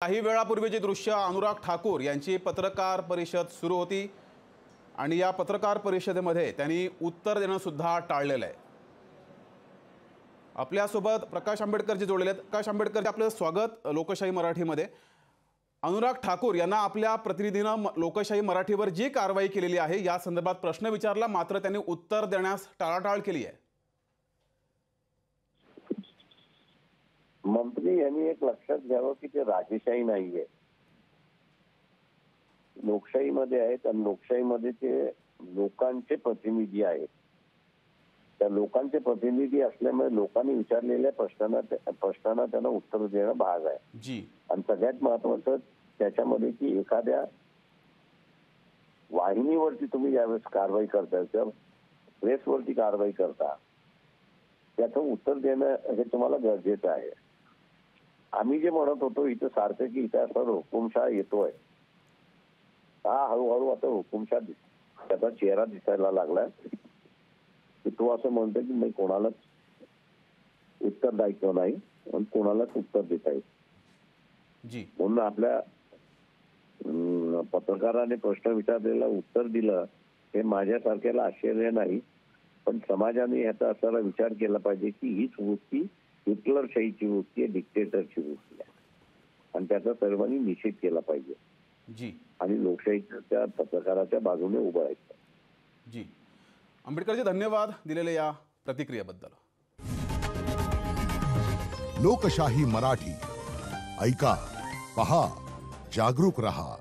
काही वेळापूर्वीची दृश्य अनुराग ठाकूर यांची पत्रकार परिषद सुरू होती आणि या पत्रकार परिषदेमध्ये त्यांनी उत्तर देणं सुद्धा टाळलेलं आहे। आपल्यासोबत प्रकाश आंबेडकर जी जोडलेले आहेत। प्रकाश आंबेडकर, आपलं स्वागत लोकशाही मराठीमध्ये। अनुराग ठाकूर यांना आपल्या प्रतिनिधीनं लोकशाही मराठीवर जी कारवाई केलेली आहे या संदर्भात प्रश्न विचारला, मात्र त्यांनी उत्तर देण्यास टाळाटाळ केली आहे। मंत्री यांनी एक लक्षात घ्यावं की ते राजेशाही नाहीये, लोकशाहीमध्ये आहेत आणि लोकशाहीमध्ये ते लोकांचे प्रतिनिधी आहेत। त्या लोकांचे प्रतिनिधी असल्यामुळे लोकांनी विचारलेल्या प्रश्नांना त्यांना उत्तर देणं भाग आहे जी। आणि सगळ्यात महत्त्वाचं त्याच्यामध्ये की एखाद्या वाहिनीवरती तुम्ही ज्यावेळेस कारवाई करता किंवा प्रेसवरती कारवाई करता त्याचं उत्तर देणं हे तुम्हाला गरजेचं आहे। आम्ही जे म्हणत होतो इथं सारखं की इथं असं हुकुमशाह येतोय, हा हळूहळू आता हुकुमशाह त्याचा चेहरा दिसायला लागलाय की तो असं म्हणतो की मी कोणालाच उत्तरदायित्व नाही आणि कोणालाच उत्तर देता येईल जी। म्हणून आपल्या पत्रकाराने प्रश्न विचारलेला उत्तर दिलं हे माझ्यासारख्याला आश्चर्य नाही, पण समाजाने याचा असा विचार केला पाहिजे की हीच वृत्ती हिटलरशाहीची वृत्ती आहे, डिक्टेटरची वृत्ती आहे आणि त्याचा सर्वांनी निषेध केला पाहिजे जी। आणि लोकशाहीच्या पत्रकाराच्या बाजूने उभं राहायचं। जी आंबेडकरजी, धन्यवाद दिलेल्या या प्रतिक्रियेबद्दल। लोकशाही मराठी ऐका, पहा, जागरूक रहा।